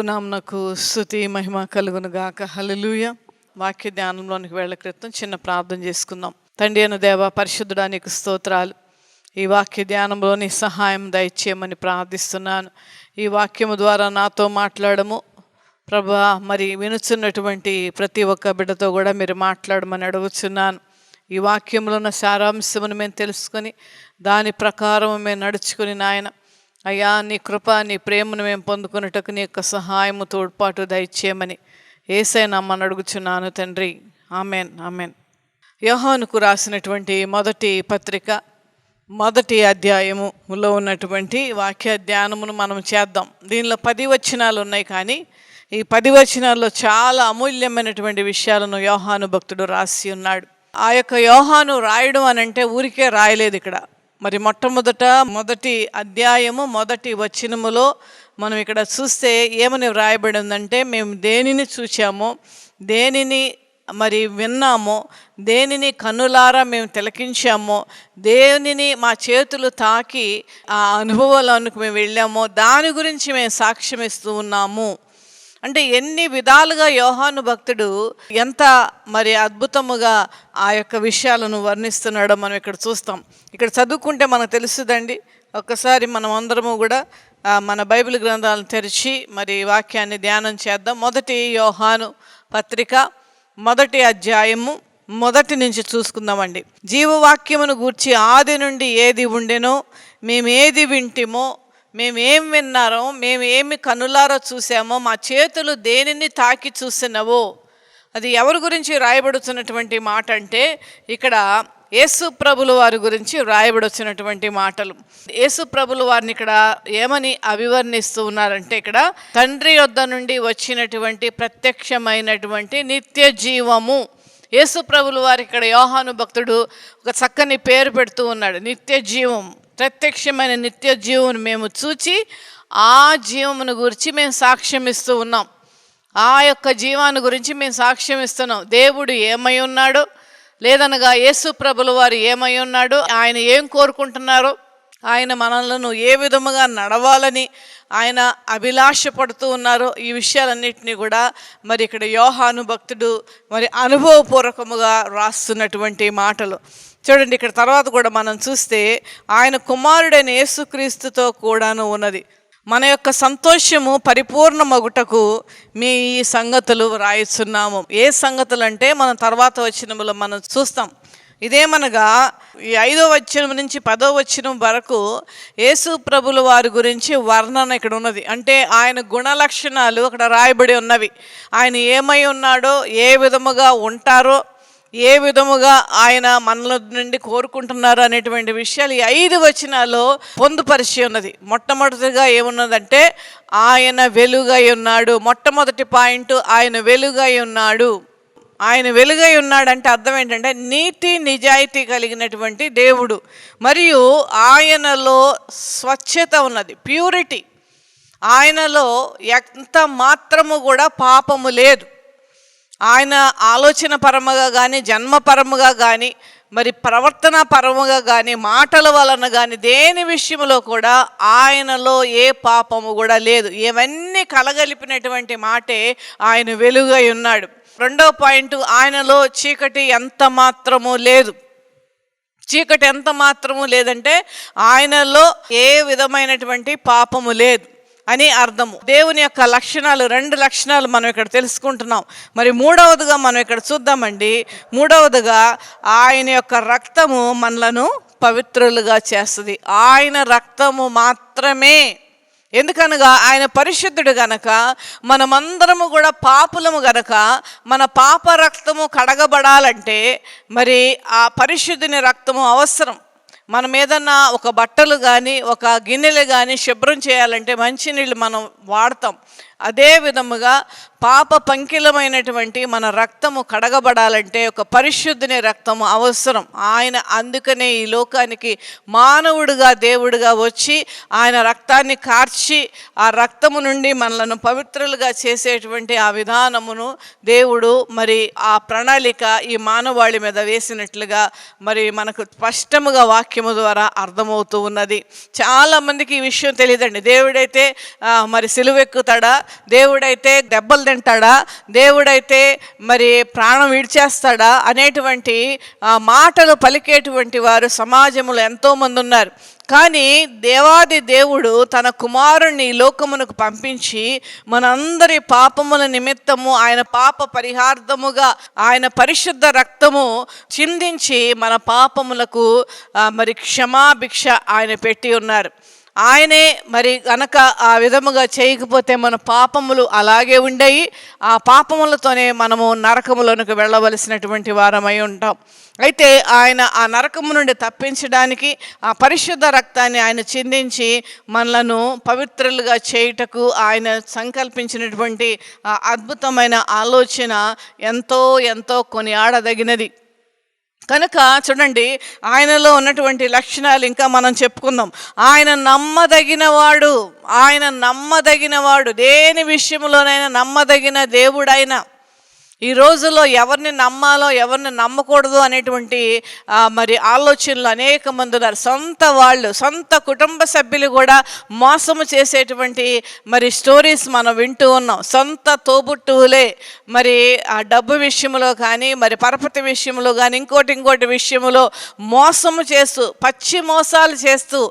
ప్రభునామమునకు స్తుతి మహిమ కలుగును గాక. హల్లెలూయా. వాక్య ధ్యానంలోనికి వెళ్ళే క్రితం చిన్న ప్రార్థన చేసుకుందాం. తండ్రి అయిన దేవ, పరిశుద్ధుడా, నీకు స్తోత్రాలు. ఈ వాక్య ధ్యానంలో నీ సహాయం దయచేయమని ప్రార్థిస్తున్నాను. ఈ వాక్యము ద్వారా నాతో మాట్లాడము ప్రభువా. మరి వినుచున్నటువంటి ప్రతి ఒక్క బిడ్డతో కూడా మీరు మాట్లాడమని అడుగుచున్నాను. ఈ వాక్యంలో ఉన్న సారాంశమును మేము తెలుసుకొని దాని ప్రకారం మేము నడుచుకుని నాయన అయ్యా, నీ కృప నీ ప్రేమను మేము పొందుకున్నట్టుకు నీ యొక్క సహాయము తోడ్పాటు దయచేయమని యేసయ్య నామమున అడుగుచున్నాను తండ్రి. Amen, amen. యోహానుకు రాసినటువంటి మొదటి పత్రిక మొదటి అధ్యాయములో ఉన్నటువంటి వాక్య ధ్యానమును మనం చేద్దాం. దీనిలో 10 వచనాలు ఉన్నాయి, కానీ ఈ 10 వచనాల్లో చాలా అమూల్యమైనటువంటి విషయాలను యోహాను భక్తుడు రాసి ఉన్నాడు. ఆ యొక్క యోహాను రాయడం అని అంటే ఊరికే రాయలేదు. ఇక్కడ మరి మొదటి అధ్యాయము మొదటి వచనములో మనం ఇక్కడ చూస్తే ఏమని వ్రాయబడి ఉందంటే, మేము దేనిని చూచామో, దేనిని మరి విన్నామో, దేనిని కన్నులారా మేము తిలకించామో, దేనిని మా చేతులు తాకి ఆ అనుభవాలకు మేము వెళ్ళామో దాని గురించి మేము సాక్ష్యం ఇస్తూ ఉన్నాము. అంటే ఎన్ని విధాలుగా యోహాను భక్తుడు ఎంత మరి అద్భుతముగా ఆ యొక్క విషయాలను వర్ణిస్తున్నాడో మనం ఇక్కడ చూస్తాం. ఇక్కడ చదువుకుంటే మనకు తెలుస్తుందండి. ఒక్కసారి మనం అందరము కూడా మన బైబిల్ గ్రంథాలను తెరిచి మరి వాక్యాన్ని ధ్యానం చేద్దాం. మొదటి యోహాను పత్రిక మొదటి అధ్యాయము మొదటి నుంచి చూసుకుందామండి. జీవవాక్యమును గూర్చి ఆది నుండి ఏది ఉండెనో, మేమేది వింటిమో, మేమేం విన్నారో, మేము ఏమి కనులారో చూసామో, మా చేతులు దేనిని తాకి చూసినవో. అది ఎవరి గురించి రాయబడుతున్నటువంటి మాట అంటే, ఇక్కడ యేసు ప్రభుల వారి గురించి రాయబడుతున్నటువంటి మాటలు. యేసు ప్రభుల వారిని ఇక్కడ ఏమని అభివర్ణిస్తూ ఉన్నారంటే, ఇక్కడ తండ్రి యొద్ద నుండి వచ్చినటువంటి ప్రత్యక్షమైనటువంటి నిత్య జీవము. యేసు ప్రభుల వారి ఇక్కడ యోహాను భక్తుడు ఒక చక్కని పేరు పెడుతూ ఉన్నాడు. నిత్య జీవం, ప్రత్యక్షమైన నిత్య జీవం మేము చూచి ఆ జీవమును గురించి మేము సాక్ష్యం ఇస్తూ ఉన్నాం. ఆ యొక్క జీవాన్ని గురించి మేము సాక్ష్యం ఇస్తున్నాం. దేవుడు ఏమై ఉన్నాడో, లేదనగా యేసు ప్రభుల వారు ఏమై ఉన్నాడో, ఆయన ఏం కోరుకుంటున్నారో, ఆయన మనలను ఏ విధముగా నడవాలని ఆయన అభిలాష పడుతూ ఉన్నారో, ఈ విషయాలన్నింటినీ కూడా మరి ఇక్కడ యోహాను భక్తుడు మరి అనుభవపూర్వకముగా రాస్తున్నటువంటి మాటలు చూడండి. ఇక్కడ తర్వాత కూడా మనం చూస్తే ఆయన కుమారుడైన యేసుక్రీస్తుతో కూడాను ఉన్నది. మన యొక్క సంతోషము పరిపూర్ణమగుటకు మీ ఈ సంగతులు రాయిస్తున్నాము. ఏ సంగతులు అంటే మనం తర్వాత వచనములో మనం చూస్తాం. ఇదేమనగా ఈ 5వ వచనం నుంచి 10వ వచనం వరకు యేసు ప్రభుల వారి గురించి వర్ణన ఇక్కడ ఉన్నది. అంటే ఆయన గుణలక్షణాలు అక్కడ రాయబడి ఉన్నవి. ఆయన ఏమై ఉన్నాడో, ఏ విధముగా ఉంటారో, ఏ విధముగా ఆయన మనల నుండి కోరుకుంటున్నారు అనేటువంటి విషయాలు ఈ 5 వచనాల్లో పొందుపరిచి ఉన్నది. మొట్టమొదటిగా ఏమున్నదంటే, ఆయన వెలుగై ఉన్నాడు. మొట్టమొదటి పాయింట్, ఆయన వెలుగై ఉన్నాడు. ఆయన వెలుగై ఉన్నాడంటే అర్థం ఏంటంటే, నీతి నిజాయితీ కలిగినటువంటి దేవుడు, మరియు ఆయనలో స్వచ్ఛత ఉన్నది, ప్యూరిటీ. ఆయనలో ఎంత మాత్రము కూడా పాపము లేదు. ఆయన ఆలోచన పరముగా కానీ, జన్మపరముగా కానీ, మరి ప్రవర్తన పరముగా కానీ, మాటల వలన కానీ, దేని విషయంలో కూడా ఆయనలో ఏ పాపము కూడా లేదు. ఇవన్నీ కలగలిపినటువంటి మాటే ఆయన వెలుగై ఉన్నాడు. 2వ పాయింట్, ఆయనలో చీకటి ఎంత మాత్రము లేదు. చీకటి ఎంత మాత్రము లేదంటే ఆయనలో ఏ విధమైనటువంటి పాపము లేదు అని అర్థము. దేవుని యొక్క లక్షణాలు, 2 లక్షణాలు మనం ఇక్కడ తెలుసుకుంటున్నాం. మరి 3వదిగా మనం ఇక్కడ చూద్దామండి. 3వదిగా ఆయన యొక్క రక్తము మనలను పవిత్రులుగా చేస్తుంది. ఆయన రక్తము మాత్రమే. ఎందుకనగా ఆయన పరిశుద్ధుడు గనక, మనమందరము కూడా పాపులము గనక, మన పాప రక్తము కడగబడాలంటే మరి ఆ పరిశుద్ధుని రక్తము అవసరం. మనం ఏదన్నా ఒక బట్టలు కానీ, ఒక గిన్నెలు కానీ శుభ్రం చేయాలంటే మంచినీళ్ళు మనం వాడతాం. అదే విధముగా పాప పంకిలమైనటువంటి మన రక్తము కడగబడాలంటే ఒక పరిశుద్ధుని రక్తము అవసరం. ఆయన అందుకనే ఈ లోకానికి మానవుడిగా దేవుడిగా వచ్చి ఆయన రక్తాన్ని కార్చి ఆ రక్తము నుండి మనలను పవిత్రులుగా చేసేటువంటి ఆ విధానమును దేవుడు మరి ఆ ప్రణాళిక ఈ మానవాళి మీద వేసినట్లుగా మరి మనకు స్పష్టముగా వాక్యము ద్వారా అర్థమవుతూ ఉన్నది. చాలామందికి ఈ విషయం తెలియదండి. దేవుడైతే మరి సిలువెక్కుతాడా, దేవుడైతే దెబ్బలు తింటాడా, దేవుడైతే మరి ప్రాణం విడిచేస్తాడా అనేటువంటి మాటలు పలికేటువంటి వారు సమాజంలో ఎంతోమంది ఉన్నారు. కానీ దేవాది దేవుడు తన కుమారుణ్ణి ఈ లోకమునకు పంపించి మనందరి పాపముల నిమిత్తము ఆయన పాప పరిహార్థముగా ఆయన పరిశుద్ధ రక్తము చిందించి మన పాపములకు మరి క్షమాభిక్ష ఆయన పెట్టి ఉన్నారు. ఆయనే మరి గనక ఆ విధముగా చేయకపోతే మన పాపములు అలాగే ఉండయి, ఆ పాపములతోనే మనము నరకములోనికి వెళ్ళవలసినటువంటి వారమై ఉంటాం. అయితే ఆయన ఆ నరకము నుండి తప్పించడానికి ఆ పరిశుద్ధ రక్తాన్ని ఆయన చిందించి మనలను పవిత్రులుగా చేయుటకు ఆయన సంకల్పించినటువంటి ఆ అద్భుతమైన ఆలోచన ఎంతో ఎంతో కొనియాడదగినది. కనుక చూడండి, ఆయనలో ఉన్నటువంటి లక్షణాలు ఇంకా మనం చెప్పుకుందాం. ఆయన నమ్మదగినవాడు, దేని విషయంలోనైనా నమ్మదగిన దేవుడైన. ఈ రోజుల్లో ఎవరిని నమ్మాలో ఎవరిని నమ్మకూడదు అనేటువంటి మరి ఆలోచనలు అనేక మంది ఉన్నారు. సొంత కుటుంబ సభ్యులు కూడా మోసము చేసేటువంటి మరి స్టోరీస్ మనం వింటూ ఉన్నాం. సొంత తోబుట్టువులే మరి ఆ డబ్బు విషయంలో కానీ, మరి పరపతి విషయంలో కానీ, ఇంకోటి విషయంలో మోసము చేస్తూ, పచ్చి మోసాలు చేస్తూ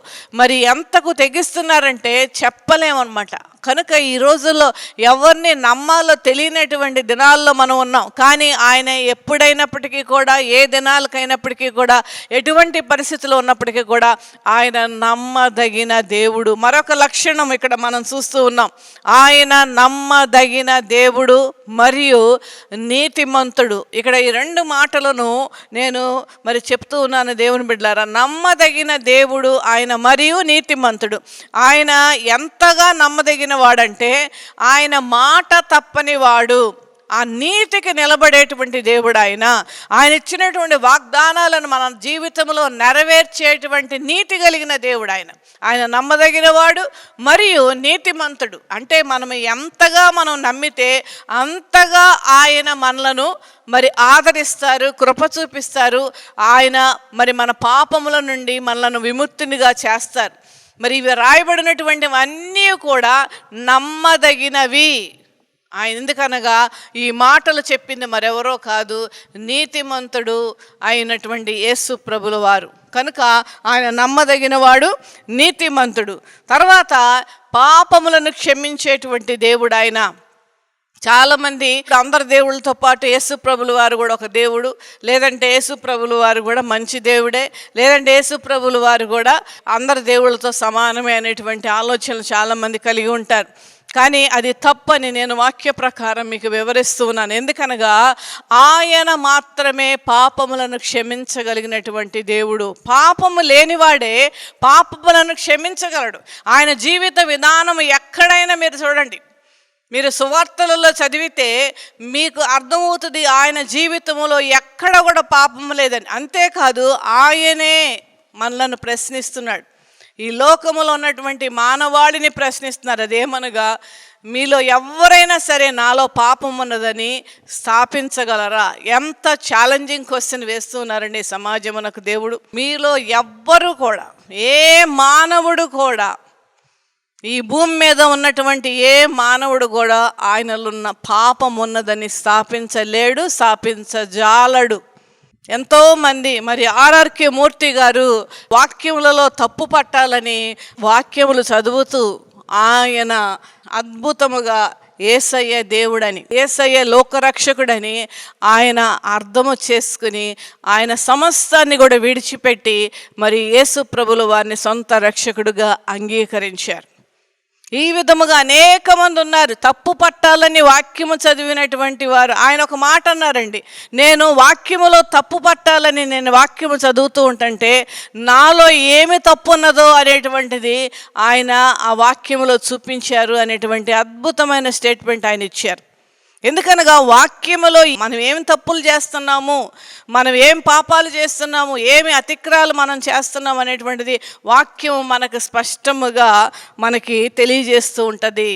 మరి ఎంతకు తెగిస్తున్నారంటే చెప్పలేమన్నమాట. కనుక ఈ రోజుల్లో ఎవరిని నమ్మాలో తెలియనటువంటి దినాల్లో మనం ఉన్నాం. కానీ ఆయన ఎప్పుడైనప్పటికీ కూడా, ఏ దినాలకైనప్పటికీ కూడా, ఎటువంటి పరిస్థితుల్లో ఉన్నప్పటికీ కూడా ఆయన నమ్మదగిన దేవుడు. మరొక లక్షణం ఇక్కడ మనం చూస్తూ ఉన్నాం. ఆయన నమ్మదగిన దేవుడు మరియు నీతిమంతుడు. ఇక్కడ ఈ రెండు మాటలను నేను మరి చెప్తూ ఉన్నాను దేవుని బిడ్డలారా. నమ్మదగిన దేవుడు ఆయన మరియు నీతిమంతుడు. ఆయన ఎంతగా నమ్మదగిన వాడంటే ఆయన మాట తప్పని వాడు, ఆ నీతికి నిలబడేటువంటి దేవుడు. ఆయన ఇచ్చినటువంటి వాగ్దానాలను మన జీవితంలో నెరవేర్చేటువంటి నీతి కలిగిన దేవుడు. ఆయన నమ్మదగిన వాడు మరియు నీతిమంతుడు. అంటే మనం ఎంతగా మనం నమ్మితే అంతగా ఆయన మనలను మరి ఆదరిస్తారు, కృప చూపిస్తారు. ఆయన మరి మన పాపముల నుండి మనలను విముక్తినిగా చేస్తారు. మరి ఇవి రాయబడినటువంటివన్నీ కూడా నమ్మదగినవి. ఆయన ఎందుకనగా ఈ మాటలు చెప్పింది మరెవరో కాదు, నీతిమంతుడు అయినటువంటి యేసు ప్రభుల వారు. కనుక ఆయన నమ్మదగిన వాడు, నీతిమంతుడు. తర్వాత పాపములను క్షమించేటువంటి దేవుడు ఆయన. చాలామంది అందరి దేవుళ్ళతో పాటు యేసు ప్రభుల వారు కూడా ఒక దేవుడు, లేదంటే యేసు ప్రభుల వారు కూడా మంచి దేవుడే, లేదంటే యేసు ప్రభుల వారు కూడా అందరి దేవుళ్ళతో సమానమే అనేటువంటి ఆలోచనలు చాలామంది కలిగి ఉంటారు. కానీ అది తప్పని నేను వాక్య ప్రకారం మీకు వివరిస్తూ ఉన్నాను. ఎందుకనగా ఆయన మాత్రమే పాపములను క్షమించగలిగినటువంటి దేవుడు. పాపము లేనివాడే పాపములను క్షమించగలడు. ఆయన జీవిత విధానం ఎక్కడైనా మీరు చూడండి, మీరు సువార్తలలో చదివితే మీకు అర్థమవుతుంది ఆయన జీవితంలో ఎక్కడ కూడా పాపం లేదని. అంతేకాదు ఆయనే మనలను ప్రశ్నిస్తున్నాడు. ఈ లోకములో ఉన్నటువంటి మానవాళిని ప్రశ్నిస్తున్నారు. అదేమనగా, మీలో ఎవరైనా సరే నాలో పాపం ఉన్నదని స్థాపించగలరా? ఎంత ఛాలెంజింగ్ క్వశ్చన్ వేస్తున్నారండి సమాజమునకు దేవుడు. మీలో ఎవ్వరు కూడా, ఏ మానవుడు కూడా, ఈ భూమి మీద ఉన్నటువంటి ఏ మానవుడు కూడా ఆయనలో ఉన్న పాపం ఉన్నదని స్థాపించలేడు, స్థాపించజాలడు. ఎంతోమంది మరి ఆర్ఆర్కే మూర్తి గారు వాక్యములలో తప్పు పట్టాలని వాక్యములు చదువుతూ ఆయన అద్భుతముగా యేసయ్య దేవుడని, యేసయ్య లోకరక్షకుడని ఆయన అర్థము చేసుకుని ఆయన సమస్తాన్ని కూడా విడిచిపెట్టి మరి యేసు ప్రభుల వారిని సొంత రక్షకుడుగా అంగీకరించారు. ఈ విధముగా అనేక మంది ఉన్నారు తప్పు పట్టాలని వాక్యము చదివినటువంటి వారు. ఆయన ఒక మాట అన్నారండి, నేను వాక్యములో తప్పు పట్టాలని నేను వాక్యము చదువుతూ ఉంటుంటే నాలో ఏమి తప్పు ఉన్నదో అనేటువంటిది ఆయన ఆ వాక్యములో చూపించారు అనేటువంటి అద్భుతమైన స్టేట్మెంట్ ఆయన ఇచ్చారు. ఎందుకనగా వాక్యములో మనం ఏమి తప్పులు చేస్తున్నాము, మనం ఏం పాపాలు చేస్తున్నాము, ఏమి అతిక్రాలు మనం చేస్తున్నాము అనేటువంటిది వాక్యము మనకు స్పష్టముగా మనకి తెలియజేస్తూ ఉంటుంది.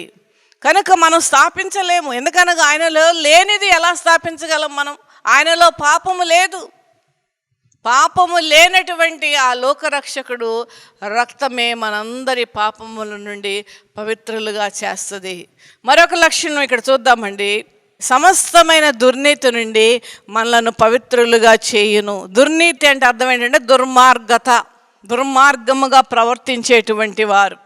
కనుక మనం స్థాపించలేము. ఎందుకనగా ఆయనలో లేనిది ఎలా స్థాపించగలం మనం? ఆయనలో పాపము లేదు. పాపము లేనటువంటి ఆ లోకరక్షకుడు రక్తమే మనందరి పాపముల నుండి పవిత్రులుగా చేస్తుంది. మరొక లక్షణం ఇక్కడ చూద్దామండి. సమస్తమైన దుర్నీతి నుండి మనలను పవిత్రులుగా చేయును. దుర్నీతి అంటే అర్థం ఏంటంటే దుర్మార్గముగా ప్రవర్తించేటువంటి వారు,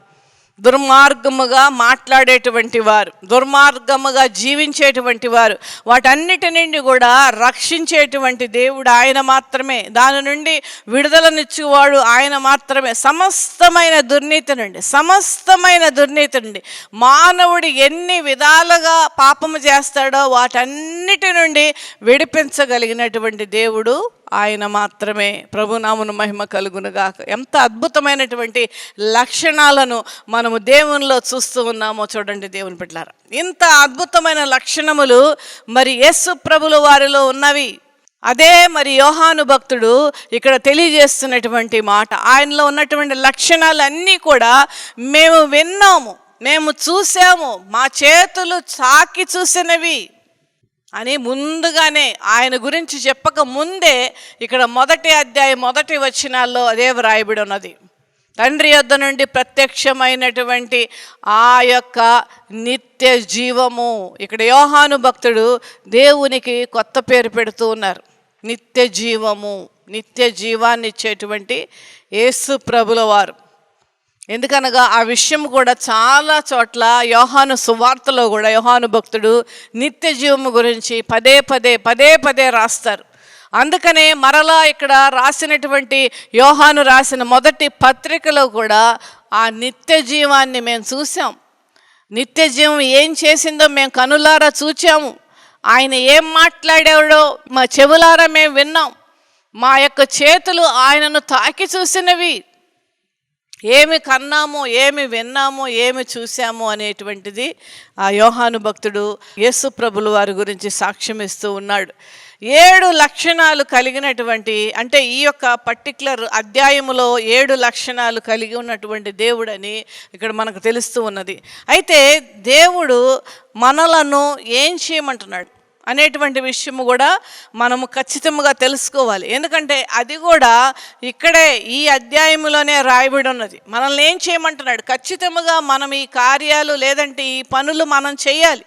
దుర్మార్గముగా మాట్లాడేటువంటి వారు, దుర్మార్గముగా జీవించేటువంటి వారు, వాటన్నిటి నుండి కూడా రక్షించేటువంటి దేవుడు ఆయన మాత్రమే. దాని నుండి విడుదలనిచ్చేవాడు ఆయన మాత్రమే. సమస్తమైన దుర్నీతి నుండి మానవుడు ఎన్ని విధాలుగా పాపము చేస్తాడో వాటన్నిటి నుండి విడిపించగలిగినటువంటి దేవుడు ఆయన మాత్రమే. ప్రభునామమున మహిమ కలుగునుగాక. ఎంత అద్భుతమైనటువంటి లక్షణాలను మనము దేవునిలో చూస్తూ ఉన్నామో చూడండి దేవుని బిడ్డలారా. ఇంత అద్భుతమైన లక్షణములు మరి యేసు ప్రభుల వారిలో ఉన్నవి. అదే మరి యోహాను భక్తుడు ఇక్కడ తెలియజేస్తున్నటువంటి మాట. ఆయనలో ఉన్నటువంటి లక్షణాలన్నీ కూడా మేము విన్నాము, మేము చూసాము, మా చేతులు తాకి చూసినవి అని ముందుగానే ఆయన గురించి చెప్పక ముందే ఇక్కడ 1వ అధ్యాయం 1వ వచనాల్లో అదే వ్రాయబడి ఉన్నది. తండ్రి యొద్ద నుండి ప్రత్యక్షమైనటువంటి ఆ యొక్క నిత్య జీవము. ఇక్కడ యోహాను భక్తుడు దేవునికి కొత్త పేరు పెడుతూ ఉన్నారు. నిత్య జీవము, నిత్య జీవాన్ని ఇచ్చేటువంటి యేసు ప్రభుల వారు. ఎందుకనగా ఆ విషయం కూడా చాలా చోట్ల యోహాను సువార్తలో కూడా యోహాను భక్తుడు నిత్య జీవము గురించి పదే పదే రాస్తారు. అందుకనే మరలా ఇక్కడ రాసినటువంటి యోహాను రాసిన మొదటి పత్రికలో కూడా ఆ నిత్య జీవాన్ని మేము చూసాం. నిత్య జీవం ఏం చేసిందో మేము కనులారా చూచాము. ఆయన ఏం మాట్లాడాడో మా చెవులారా మేము విన్నాం. మా యొక్క చేతులు ఆయనను తాకి చూసినవి. ఏమి కన్నామో, ఏమి విన్నామో, ఏమి చూసామో అనేటువంటిది ఆ యోహాను భక్తుడు యేసు ప్రభుల వారి గురించి సాక్ష్యం ఇస్తూ ఉన్నాడు. 7 లక్షణాలు కలిగినటువంటి, అంటే ఈ యొక్క పర్టిక్యులర్ అధ్యాయములో 7 లక్షణాలు కలిగి ఉన్నటువంటి దేవుడని ఇక్కడ మనకు తెలుస్తూ ఉన్నది. అయితే దేవుడు మనలను ఏం చేయమంటున్నాడు అనేటువంటి విషయము కూడా మనము ఖచ్చితంగా తెలుసుకోవాలి. ఎందుకంటే అది కూడా ఇక్కడే ఈ అధ్యాయంలోనే రాయబడి ఉన్నది. మనల్ని ఏం చేయమంటున్నాడు? ఖచ్చితంగా మనం ఈ కార్యాలు లేదంటే ఈ పనులు మనం చేయాలి.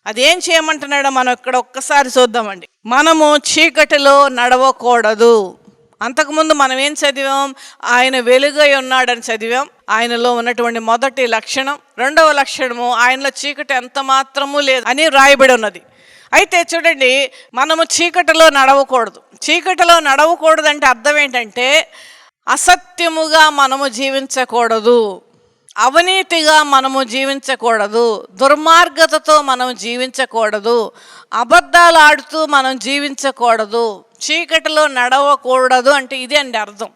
అదేం చేయమంటున్నాడో మనం ఇక్కడ ఒక్కసారి చూద్దామండి. మనము చీకటిలో నడవకూడదు. అంతకుముందు మనం ఏం చదివాం? ఆయన వెలుగై ఉన్నాడని చదివాం. ఆయనలో ఉన్నటువంటి మొదటి లక్షణం. 2వ లక్షణము ఆయనలో చీకటి ఎంత మాత్రము లేదు అని రాయబడి ఉన్నది. అయితే చూడండి, మనము చీకటిలో నడవకూడదు అంటే అర్థం ఏంటంటే అసత్యముగా మనము జీవించకూడదు, అవినీతిగా మనము జీవించకూడదు, దుర్మార్గతతో మనం జీవించకూడదు, అబద్ధాలు ఆడుతూ మనం జీవించకూడదు. చీకటిలో నడవకూడదు అంటే ఇదే అండి అర్థం.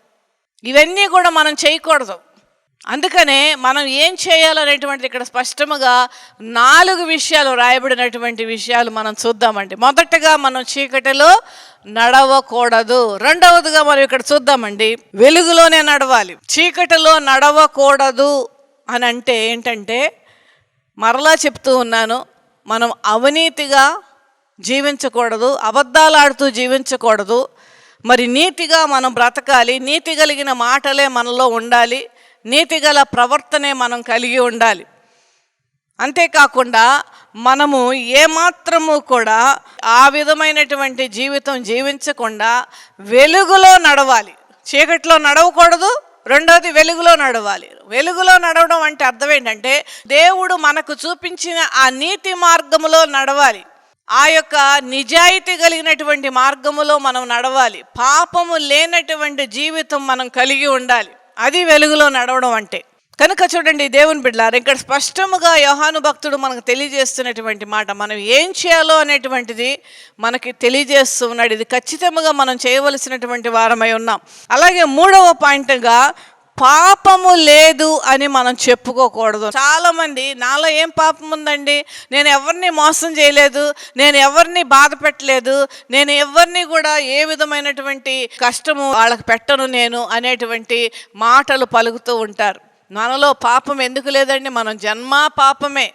ఇవన్నీ కూడా మనం చేయకూడదు. అందుకనే మనం ఏం చేయాలనేటువంటిది ఇక్కడ స్పష్టముగా 4 విషయాలు రాయబడినటువంటి విషయాలు మనం చూద్దామండి. మొదటగా మనం చీకటిలో నడవకూడదు. రెండవదిగా మనం ఇక్కడ చూద్దామండి, వెలుగులోనే నడవాలి. చీకటిలో నడవకూడదు అని అంటే ఏంటంటే, మరలా చెప్తూ ఉన్నాను, మనం అవినీతిగా జీవించకూడదు, అబద్ధాలు ఆడుతూ జీవించకూడదు. మరి నీతిగా మనం బ్రతకాలి. నీతి కలిగిన మాటలే మనలో ఉండాలి. నీతిగల ప్రవర్తనే మనం కలిగి ఉండాలి. అంతేకాకుండా మనము ఏమాత్రము కూడా ఆ విధమైనటువంటి జీవితం జీవించకుండా వెలుగులో నడవాలి. చీకటిలో నడవకూడదు. రెండోది వెలుగులో నడవాలి. వెలుగులో నడవడం అంటే అర్థం ఏంటంటే దేవుడు మనకు చూపించిన ఆ నీతి మార్గములో నడవాలి. ఆ యొక్క నిజాయితీ కలిగినటువంటి మార్గములో మనం నడవాలి. పాపము లేనటువంటి జీవితం మనం కలిగి ఉండాలి. అది వెలుగులో నడవడం అంటే. కనుక చూడండి దేవుని బిడ్డలారా, ఇక్కడ స్పష్టముగా యోహాను భక్తుడు మనకు తెలియజేస్తున్నటువంటి మాట, మనం ఏం చేయాలో అనేటువంటిది మనకి తెలియజేస్తూ ఉన్నాడు. ఇది ఖచ్చితంగా మనం చేయవలసినటువంటి వారమై ఉన్నాం. అలాగే 3వ పాయింట్గా పాపము లేదు అని మనం చెప్పుకోకూడదు. చాలామంది నాలో ఏం పాపం ఉందండి, నేను ఎవరిని మోసం చేయలేదు, నేను ఎవరిని బాధ పెట్టలేదు, నేను ఎవరిని కూడా ఏ విధమైనటువంటి కష్టము వాళ్ళకి పెట్టను నేను అనేటువంటి మాటలు పలుకుతూ ఉంటారు. మనలో పాపం ఎందుకు లేదండి? మనం జన్మ పాపమే,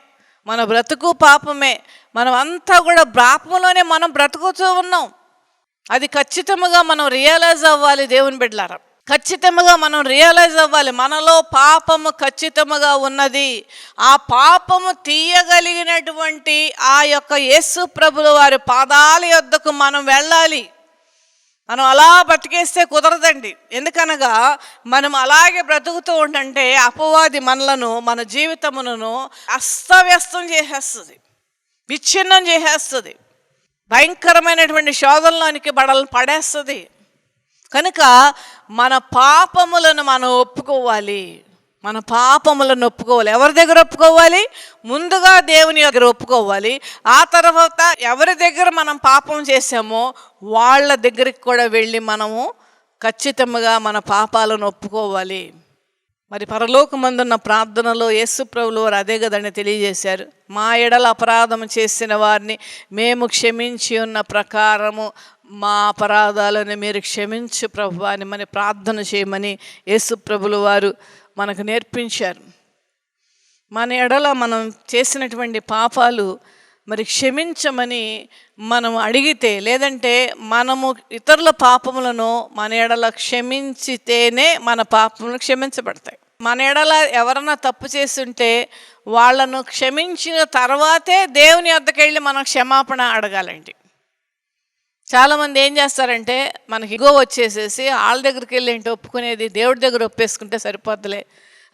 మన బ్రతుకు పాపమే, మనం అంతా కూడా పాపంలోనే మనం బ్రతుకుతూ ఉన్నాం. అది ఖచ్చితంగా మనం రియలైజ్ అవ్వాలి దేవుని బిడ్డలారా. ఖచ్చితంగా మనం రియలైజ్ అవ్వాలి, మనలో పాపము ఖచ్చితంగా ఉన్నది. ఆ పాపము తీయగలిగినటువంటి ఆ యొక్క యేసు ప్రభుల వారి పాదాల యొద్దకు మనం వెళ్ళాలి. మనం అలా బతికేస్తే కుదరదండి. ఎందుకనగా మనం అలాగే బ్రతుకుతూ ఉంటే అపవాది మనలను, మన జీవితమును అస్తవ్యస్తం చేసేస్తుంది, విచ్ఛిన్నం చేసేస్తుంది, భయంకరమైనటువంటి శోధనలోనికి పడేస్తుంది. కనుక మన పాపములను మనం ఒప్పుకోవాలి. మన పాపములను ఒప్పుకోవాలి. ఎవరి దగ్గర ఒప్పుకోవాలి? ముందుగా దేవుని దగ్గర ఒప్పుకోవాలి. ఆ తర్వాత ఎవరి దగ్గర మనం పాపం చేసామో వాళ్ళ దగ్గరికి కూడా వెళ్ళి మనము ఖచ్చితంగా మన పాపాలను ఒప్పుకోవాలి. మరి పరలోకమందున్న ప్రార్థనలో యేసు ప్రభువు వారు అదే కదండి తెలియజేశారు. మా ఎడల అపరాధం చేసిన వారిని మేము క్షమించి ఉన్న ప్రకారము మా అపరాధాలను మీరు క్షమించు ప్రభువా అని మన ప్రార్థన చేయమని యేసు ప్రభుల వారు మనకు నేర్పించారు. మన ఎడల మనం చేసినటువంటి పాపాలు మరి క్షమించమని మనం అడిగితే, లేదంటే మనము ఇతరుల పాపములను మన ఎడల క్షమించితేనే మన పాపములు క్షమించబడతాయి. మన ఎడల ఎవరన్నా తప్పు చేస్తుంటే వాళ్ళను క్షమించిన తర్వాతే దేవుని వద్దకు వెళ్ళి మనం క్షమాపణ అడగాలండి. చాలామంది ఏం చేస్తారంటే మనకి ఇగో వచ్చేసేసి వాళ్ళ దగ్గరికి వెళ్ళి ఏంటి ఒప్పుకునేది, దేవుడి దగ్గర ఒప్పేసుకుంటే సరిపోద్దులే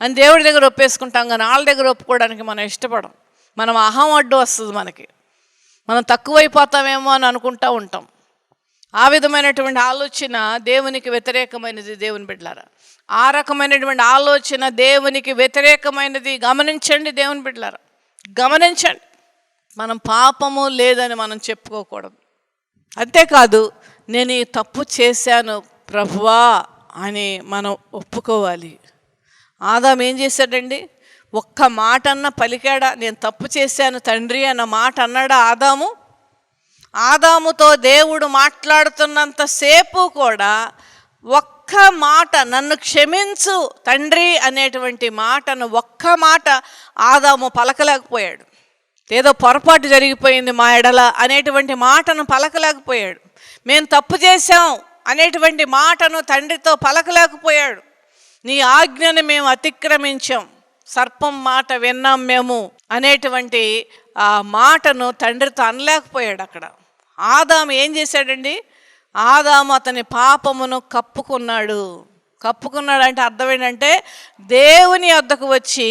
అని దేవుడి దగ్గర ఒప్పేసుకుంటాం. కానీ వాళ్ళ దగ్గర ఒప్పుకోవడానికి మనం ఇష్టపడం. మనం అహం అడ్డు వస్తుంది మనకి, మనం తక్కువైపోతామేమో అని అనుకుంటూ ఉంటాం. ఆ విధమైనటువంటి ఆలోచన దేవునికి వ్యతిరేకమైనది. దేవుని బిడ్డలారా, ఆ రకమైనటువంటి ఆలోచన దేవునికి వ్యతిరేకమైనది. గమనించండి దేవుని బిడ్డలారా, గమనించండి. మనం పాపము లేదని మనం చెప్పుకోకూడదు. అంతేకాదు నేను ఈ తప్పు చేశాను ప్రభువా అని మనం ఒప్పుకోవాలి. ఆదాము ఏం చేశాడండి? ఒక్క మాట అన్న పలికాడా? నేను తప్పు చేశాను తండ్రి అన్న మాట అన్నాడా ఆదాము? ఆదాముతో దేవుడు మాట్లాడుతున్నంతసేపు కూడా ఒక్క మాట, నన్ను క్షమించు తండ్రి అనేటువంటి మాటను ఒక్క మాట ఆదాము పలకలేకపోయాడు. ఏదో పొరపాటు జరిగిపోయింది మా ఎడల అనేటువంటి మాటను పలకలేకపోయాడు. మేము తప్పు చేశాం అనేటువంటి మాటను తండ్రితో పలకలేకపోయాడు. నీ ఆజ్ఞను మేము అతిక్రమించాం, సర్పం మాట విన్నాం మేము అనేటువంటి ఆ మాటను తండ్రితో అనలేకపోయాడు. అక్కడ ఆదాము ఏం చేశాడండి? ఆదాము అతని పాపమును కప్పుకున్నాడు. కప్పుకున్నాడంటే అర్థం ఏంటంటే దేవుని వద్దకు వచ్చి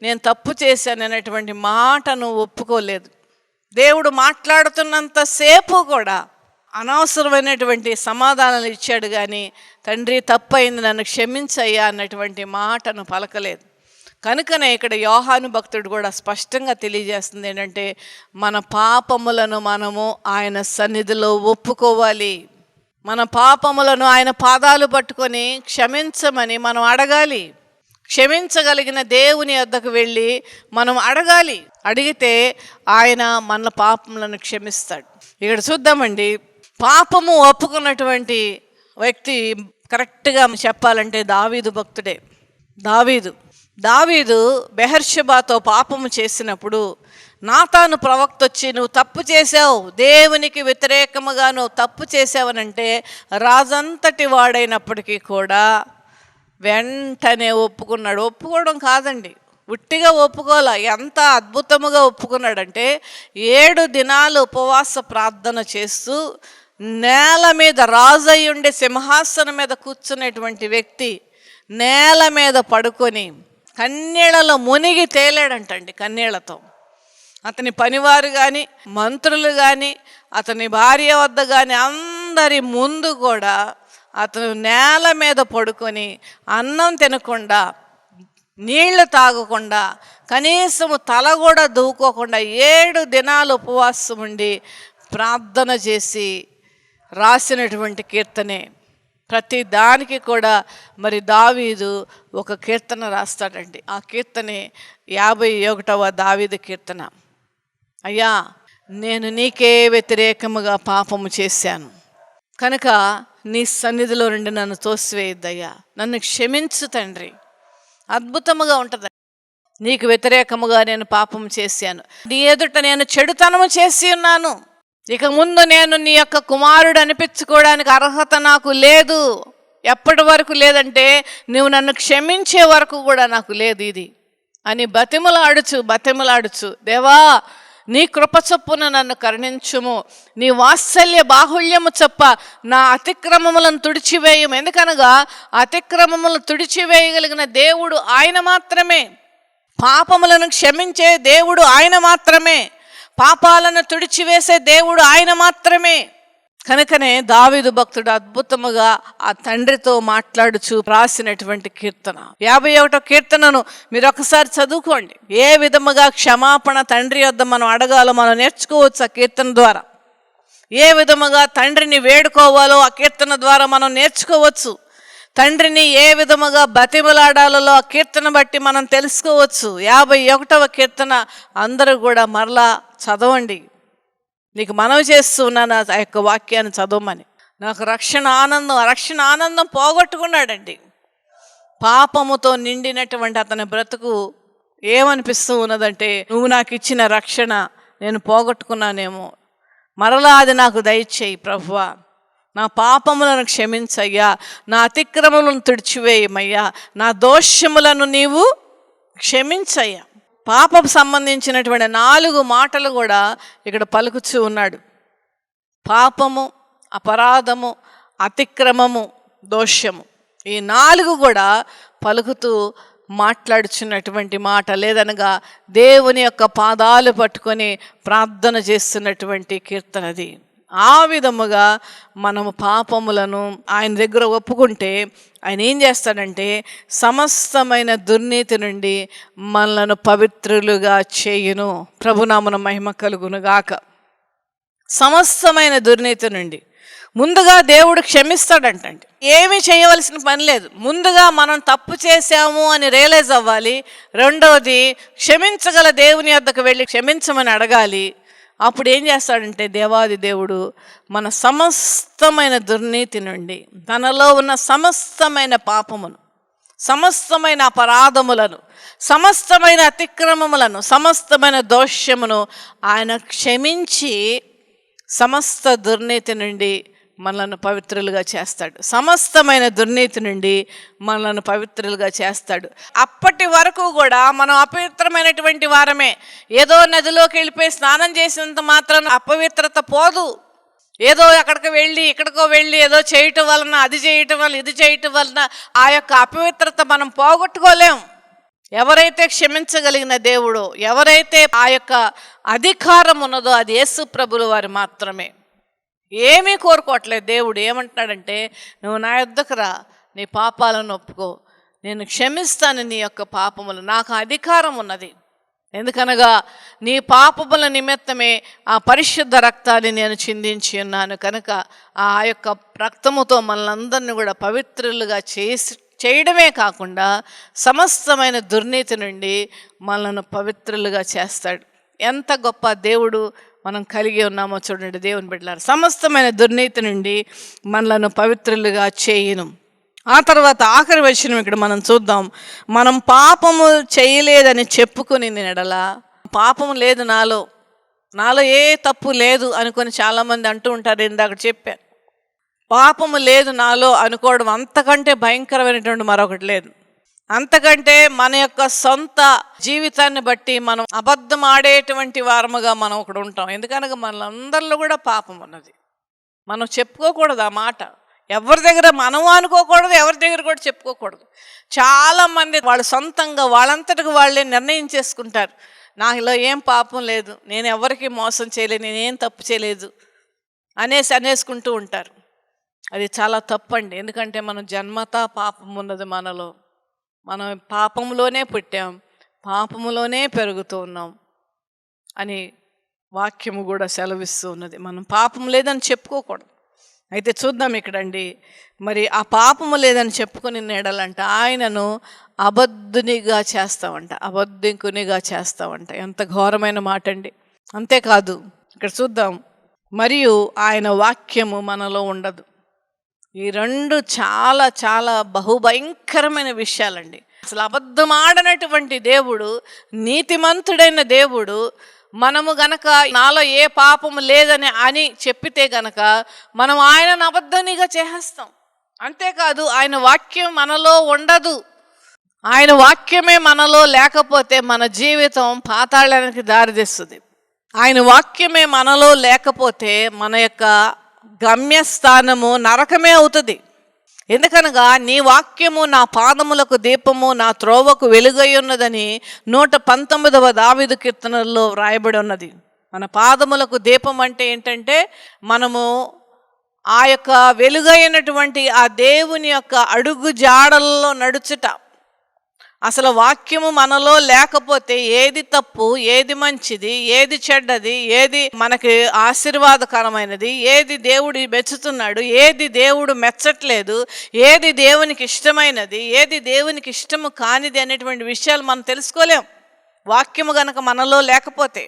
నేను తప్పు చేశాను అనేటువంటి మాటను ఒప్పుకోలేదు. దేవుడు మాట్లాడుతున్నంతసేపు కూడా అనవసరమైనటువంటి సమాధానాలు ఇచ్చాడు, కానీ తండ్రి తప్పైంది నన్ను క్షమించయ్యా అన్నటువంటి మాటను పలకలేదు. కనుకనే ఇక్కడ యోహాను భక్తుడు కూడా స్పష్టంగా తెలియజేస్తుంది ఏంటంటే మన పాపములను మనము ఆయన సన్నిధిలో ఒప్పుకోవాలి. మన పాపములను ఆయన పాదాలు పట్టుకొని క్షమించమని మనం అడగాలి. క్షమించగలిగిన దేవుని వద్దకు వెళ్ళి మనం అడగాలి. అడిగితే ఆయన మన పాపములను క్షమిస్తాడు. ఇక్కడ చూద్దామండి, పాపము ఒప్పుకున్నటువంటి వ్యక్తి కరెక్ట్గా చెప్పాలంటే దావీదు భక్తుడే. దావీదు బెహర్షెబాతో పాపము చేసినప్పుడు నాతాను ప్రవక్త వచ్చి నువ్వు తప్పు చేసావు, దేవునికి వ్యతిరేకముగా నువ్వు తప్పు చేసావనంటే రాజంతటి వాడైనప్పటికీ కూడా వెంటనే ఒప్పుకున్నాడు. ఒప్పుకోవడం కాదండి, ఉట్టిగా ఒప్పుకోలే. ఎంత అద్భుతముగా ఒప్పుకున్నాడంటే 7 దినాలు ఉపవాస ప్రార్థన చేస్తూ నేల మీద రాజయ్య ఉండే సింహాసనం మీద కూర్చునేటువంటి వ్యక్తి నేల మీద పడుకొని కన్నీళ్లలో మునిగి తేలాడంటండి. కన్నీళ్లతో అతని పనివారు కానీ మంత్రులు కానీ అతని భార్య వద్ద కానీ అందరి ముందు కూడా అతను నేల మీద పడుకొని అన్నం తినకుండా, నీళ్లు తాగకుండా, కనీసము తల కూడా దూకోకుండా 7 దినాలు ఉపవాసం ఉండి ప్రార్థన చేసి రాసినటువంటి కీర్తనే. ప్రతి దానికి కూడా మరి దావీదు ఒక కీర్తన రాస్తాడండి. ఆ కీర్తనే 51వ దావీదు కీర్తన. అయ్యా, నేను నీకే వ్యతిరేకముగా పాపము చేశాను కనుక నీ సన్నిధిలో నుండి నన్ను తోసివేయద్దయ్యా, నన్ను క్షమించు తండ్రి. అద్భుతముగా ఉంటుంది. నీకు వ్యతిరేకముగా నేను పాపం చేశాను, నీ ఎదుట నేను చెడుతనము చేసి ఉన్నాను, ఇక ముందు నేను నీ యొక్క కుమారుడు అనిపించుకోవడానికి అర్హత నాకు లేదు. ఎప్పటి వరకు లేదంటే నువ్వు నన్ను క్షమించే వరకు కూడా నాకు లేదు ఇది అని బతిమలాడుచు దేవా నీ కృప చొప్పున నన్ను కరుణించుము, నీ వాత్సల్య బాహుళ్యము చొప్ప నా అతిక్రమములను తుడిచివేయము. ఎందుకనగా అతిక్రమములను తుడిచివేయగలిగిన దేవుడు ఆయన మాత్రమే. పాపములను క్షమించే దేవుడు ఆయన మాత్రమే. పాపాలను తుడిచివేసే దేవుడు ఆయన మాత్రమే. కనుకనే దావీదు భక్తుడు అద్భుతముగా ఆ తండ్రితో మాట్లాడుచు రాసినటువంటి కీర్తన 51వ కీర్తనను మీరు ఒకసారి చదువుకోండి. ఏ విధముగా క్షమాపణ తండ్రి వద్ద మనం అడగాలో మనం నేర్చుకోవచ్చు ఆ కీర్తన ద్వారా. ఏ విధముగా తండ్రిని వేడుకోవాలో ఆ కీర్తన ద్వారా మనం నేర్చుకోవచ్చు. తండ్రిని ఏ విధముగా బతిమలాడాలలో ఆ కీర్తన బట్టి మనం తెలుసుకోవచ్చు. 51వ కీర్తన అందరూ కూడా మరలా చదవండి. నీకు మనవి చేస్తూ ఉన్నాను ఆ యొక్క వాక్యాన్ని చదవమని. నాకు రక్షణ ఆనందం పోగొట్టుకున్నాడండి. పాపముతో నిండినటువంటి అతని బ్రతుకు ఏమనిపిస్తూ ఉన్నదంటే, నువ్వు నాకు ఇచ్చిన రక్షణ నేను పోగొట్టుకున్నానేమో, మరలా అది నాకు దయచేయి ప్రభువా, నా పాపములను క్షమించయ్యా, నా అతిక్రమములను తుడిచివేయమయ్యా, నా దోషములను నీవు క్షమించయ్యా. పాపకు సంబంధించినటువంటి 4 మాటలు కూడా ఇక్కడ పలుకుచూ ఉన్నాడు. పాపము, అపరాధము, అతిక్రమము, దోషము, ఈ 4 కూడా పలుకుతూ మాట్లాడుచున్నటువంటి మాట. లేదనగా దేవుని యొక్క పాదాలు పట్టుకొని ప్రార్థన చేస్తున్నటువంటి కీర్తనది. ఆ విధముగా మనము పాపములను ఆయన దగ్గర ఒప్పుకుంటే ఆయన ఏం చేస్తాడంటే సమస్తమైన దుర్నీతి నుండి మనలను పవిత్రులుగా చేయును. ప్రభునామన మహిమ కలుగును గాక. సమస్తమైన దుర్నీతి నుండి ముందుగా దేవుడు క్షమిస్తాడంటండి. ఏమీ చేయవలసిన పని లేదు. ముందుగా మనం తప్పు చేశాము అని రియలైజ్ అవ్వాలి. రెండవది క్షమించగల దేవుని వద్దకు వెళ్ళి క్షమించమని అడగాలి. అప్పుడు ఏం చేస్తాడంటే దేవాది దేవుడు మన సమస్తమైన దుర్నీతి నుండి, తనలో ఉన్న సమస్తమైన పాపమును, సమస్తమైన అపరాధములను, సమస్తమైన అతిక్రమములను, సమస్తమైన దోషమును ఆయన క్షమించి సమస్త దుర్నీతి నుండి మనలను పవిత్రులుగా చేస్తాడు. సమస్తమైన దుర్నీతి నుండి మనలను పవిత్రులుగా చేస్తాడు. అప్పటి వరకు కూడా మనం అపవిత్రమైనటువంటి వారమే. ఏదో నదిలోకి వెళ్ళిపోయి స్నానం చేసినంత మాత్రం అపవిత్రత పోదు. ఏదో ఇక్కడికో వెళ్ళి ఏదో చేయటం వలన, అది చేయటం వలన, ఇది చేయటం వలన ఆ యొక్క అపవిత్రత మనం పోగొట్టుకోలేం. ఎవరైతే క్షమించగలిగిన దేవుడో, ఎవరైతే ఆ యొక్క అధికారం ఉన్నదో అది యేసు ప్రభుల వారు మాత్రమే. ఏమీ కోరుకోవట్లేదు. దేవుడు ఏమంటున్నాడంటే, నువ్వు నా యొద్దకు రా, నీ పాపాలను ఒప్పుకో, నేను క్షమిస్తాను నీ యొక్క పాపములు, నాకు అధికారం ఉన్నది. ఎందుకనగా నీ పాపముల నిమిత్తమే ఆ పరిశుద్ధ రక్తాన్ని నేను చిందించి ఉన్నాను. కనుక ఆ యొక్క రక్తముతో మనలందరినీ కూడా పవిత్రులుగా చేయడమే కాకుండా సమస్తమైన దుర్నీతి నుండి మనలను పవిత్రులుగా చేస్తాడు. ఎంత గొప్ప దేవుడు మనం కలిగి ఉన్నామో చూడండి దేవుని బిడ్డలారా. సమస్తమైన దుర్నీతి నుండి మనలను పవిత్రులుగా చేయును. ఆ తర్వాత ఆఖరి వచనం ఇక్కడ మనం చూద్దాం. మనం పాపము చేయలేదని చెప్పుకుని ఎడల, పాపము లేదు నాలో ఏ తప్పు లేదు అనుకొని చాలామంది అంటూ ఉంటారు. ఇందాక చెప్పాను, పాపము లేదు నాలో అనుకోవడం అంతకంటే భయంకరమైనటువంటి మరొకటి లేదు. అంతకంటే మన యొక్క సొంత జీవితాన్ని బట్టి మనం అబద్ధం ఆడేటువంటి వారముగా మనం ఒకడు ఉంటాం. ఎందుకనగా మనందరిలో కూడా పాపం ఉన్నది. మనం చెప్పుకోకూడదు ఆ మాట. ఎవరి దగ్గర మనం అనుకోకూడదు, ఎవరి దగ్గర కూడా చెప్పుకోకూడదు. చాలామంది వాళ్ళు సొంతంగా వాళ్ళంతటికి వాళ్ళే నిర్ణయం చేసుకుంటారు, నాలో ఏం పాపం లేదు, నేను ఎవరికి మోసం చేయలేదు, నేనేం తప్పు చేయలేదు అనేసుకుంటూ ఉంటారు. అది చాలా తప్పండి. ఎందుకంటే మనం జన్మతా పాపం ఉన్నది మనలో. మనం పాపంలోనే పుట్టాం, పాపములోనే పెరుగుతూ ఉన్నాం అని వాక్యము కూడా సెలవిస్తూ ఉన్నది. మనం పాపం లేదని చెప్పుకోకూడదు. అయితే చూద్దాం ఇక్కడండి, మరి ఆ పాపము లేదని చెప్పుకొని నేడాలంట ఆయనను అబద్ధునిగా చేస్తామంట. ఎంత ఘోరమైన మాట అండి. అంతేకాదు ఇక్కడ చూద్దాం, మరియు ఆయన వాక్యము మనలో ఉండదు. ఈ రెండు చాలా చాలా బహుభయంకరమైన విషయాలండి. అసలు అబద్ధం ఆడనటువంటి దేవుడు, నీతిమంతుడైన దేవుడు, మనము గనక నాలో ఏ పాపము లేదని అని చెప్పితే గనక మనం ఆయనను అబద్ధనిగా చేసేస్తాం. అంతేకాదు ఆయన వాక్యం మనలో ఉండదు. ఆయన వాక్యమే మనలో లేకపోతే మన జీవితం పాతాళానికి దారితీస్తుంది. ఆయన వాక్యమే మనలో లేకపోతే మన యొక్క గమ్యస్థానము నరకమే అవుతుంది. ఎందుకనగా నీ వాక్యము నా పాదములకు దీపము, నా త్రోవకు వెలుగై ఉన్నదని 119వ దావీదు కీర్తనలో వ్రాయబడి ఉన్నది. మన పాదములకు దీపం అంటే ఏంటంటే మనము ఆ యొక్క వెలుగైనటువంటి ఆ దేవుని యొక్క అడుగు జాడల్లో నడుచుట. అసలు వాక్యము మనలో లేకపోతే ఏది తప్పు, ఏది మంచిది, ఏది చెడ్డది, ఏది మనకి ఆశీర్వాదకరమైనది, ఏది దేవుడు మెచ్చుతున్నాడు, ఏది దేవుడు మెచ్చట్లేదు, ఏది దేవునికి ఇష్టమైనది, ఏది దేవునికి ఇష్టము కానిది అనేటువంటి విషయాలు మనం తెలుసుకోలేం వాక్యము గనక మనలో లేకపోతే.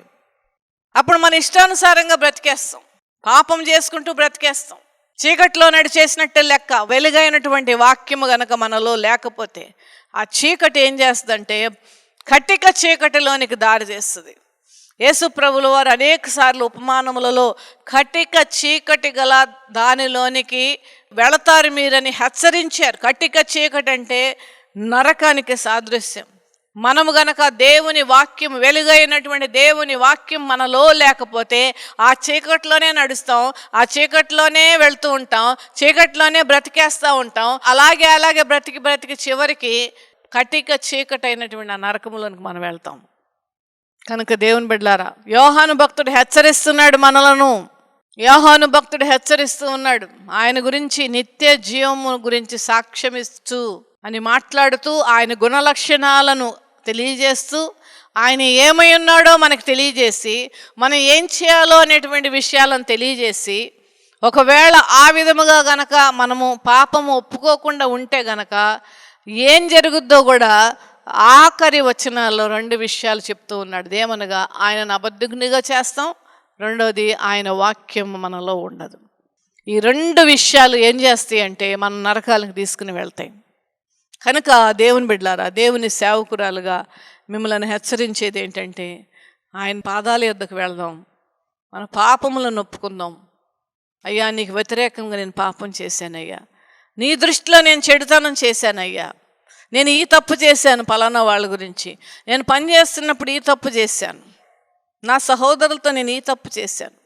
అప్పుడు మన ఇష్టానుసారంగా బ్రతికేస్తాం, పాపం చేసుకుంటూ బ్రతికేస్తాం, చీకట్లో నడిచేసినట్టే లెక్క. వెలుగైనటువంటి వాక్యము గనక మనలో లేకపోతే ఆ చీకటి ఏం చేస్తుందంటే కటిక చీకటిలోనికి దారి చేస్తుంది. యేసు ప్రభుల వారు అనేక సార్లు ఉపమానములలో కటిక చీకటి గల దానిలోనికి వెళతారు మీరని హెచ్చరించారు. కటిక చీకటి అంటే నరకానికి సాదృశ్యం. మనము గనక దేవుని వాక్యం, వెలుగైనటువంటి దేవుని వాక్యం మనలో లేకపోతే ఆ చీకట్లోనే నడుస్తాం, ఆ చీకట్లోనే వెళ్తూ ఉంటాం, చీకట్లోనే బ్రతికేస్తూ ఉంటాం. అలాగే బ్రతికి చివరికి కటిక చీకటి అయినటువంటి ఆ నరకములోనికి మనం వెళ్తాం. కనుక దేవుని బిడ్డలారా, యోహాను భక్తుడు హెచ్చరిస్తున్నాడు మనలను. యోహాను భక్తుడు హెచ్చరిస్తూ ఉన్నాడు. ఆయన గురించి నిత్య జీవము గురించి సాక్ష్యమిస్తూ అని మాట్లాడుతూ ఆయన గుణలక్షణాలను తెలియజేస్తూ ఆయన ఏమై ఉన్నాడో మనకు తెలియజేసి మనం ఏం చేయాలో అనేటువంటి విషయాలను తెలియజేసి, ఒకవేళ ఆ విధముగా గనక మనము పాపము ఒప్పుకోకుండా ఉంటే గనక ఏం జరుగుద్దో కూడా ఆఖరి వచనాల్లో 2 విషయాలు చెప్తూ ఉన్నాడు. ఏమనగా ఆయనను అబద్ధునిగా చేస్తాం, రెండోది ఆయన వాక్యం మనలో ఉండదు. ఈ 2 విషయాలు ఏం చేస్తాయి అంటే మన నరకాలకు తీసుకుని వెళ్తాయి. కనుక దేవుని బిడ్డలారా, దేవుని సేవకురాలుగా మిమ్మల్ని హెచ్చరించేది ఏంటంటే ఆయన పాదాల యొద్దకు వెళదాం, మన పాపములను ఒప్పుకుందాం. అయ్యా, నీకు వ్యతిరేకంగా నేను పాపం చేశానయ్యా, నీ దృష్టిలో నేను చెడుతనం చేశానయ్యా, నేను ఈ తప్పు చేశాను, పలానా వాళ్ళ గురించి నేను పని చేస్తున్నప్పుడు ఈ తప్పు చేశాను, నా సహోదరులతో నేను ఈ తప్పు చేశాను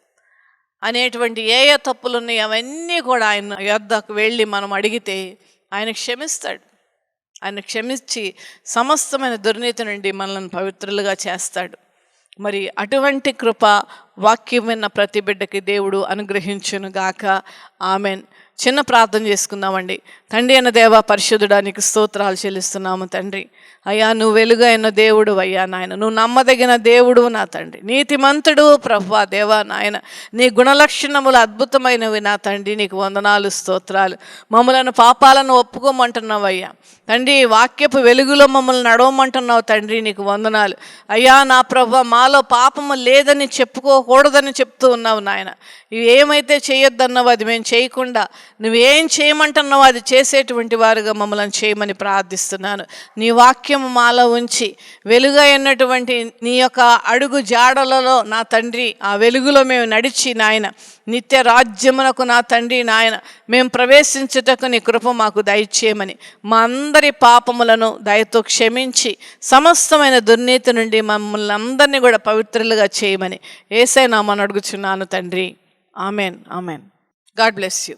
అనేటువంటి ఏ తప్పులు ఉన్నాయి అవన్నీ కూడా ఆయన యొద్దకు వెళ్ళి మనం అడిగితే ఆయన క్షమిస్తాడు. ఆయన క్షమించి సమస్తమైన దుర్నీతి నుండి మనల్ని పవిత్రులుగా చేస్తాడు. మరి అటువంటి కృప వాక్యం విన్న ప్రతి బిడ్డకి దేవుడు అనుగ్రహించును గాక. ఆమెన్. చిన్న ప్రార్థన చేసుకుందామండి. తండ్రి అయిన దేవా, పరిశుద్ధుడా, నీకు స్తోత్రాలు చెల్లిస్తున్నాము తండ్రి. అయ్యా, నువ్వు వెలుగైన దేవుడు అయ్యా నాయన, నువ్వు నమ్మదగిన దేవుడు నా తండ్రి, నీతిమంతుడు ప్రభువా దేవా నాయన, నీ గుణలక్షణములు అద్భుతమైనవి నా తండ్రి. నీకు వందనాలు, స్తోత్రాలు. మమ్మలను పాపాలను ఒప్పుకోమంటున్నావు అయ్యా తండ్రి, వాక్యపు వెలుగులో మమ్మల్ని నడవమంటున్నావు తండ్రి. నీకు వందనాలు అయ్యా నా ప్రభువా. మాలో పాపము లేదని చెప్పుకోకూడదని చెప్తూ ఉన్నావు నాయన. ఇవి ఏమైతే చేయొద్దన్నావో అది మేము చేయకుండా నువ్వేం చేయమంటున్నావో అది చేసేటువంటి వారుగా మమ్మల్ని చేయమని ప్రార్థిస్తున్నాను. నీ వాక్యము మాలో ఉంచి వెలుగైనటువంటి నీ యొక్క అడుగు జాడలలో నా తండ్రి ఆ వెలుగులో మేము నడిచి నాయన నిత్య రాజ్యమునకు నా తండ్రి నాయన మేము ప్రవేశించుటకు నీ కృప మాకు దయచేయమని, మా అందరి పాపములను దయతో క్షమించి సమస్తమైన దుర్నీతి నుండి మమ్మల్ని అందరినీ కూడా పవిత్రులుగా చేయమని యేసయ్య నామమున అడుగుచున్నాను తండ్రి. Amen. Amen. God bless you.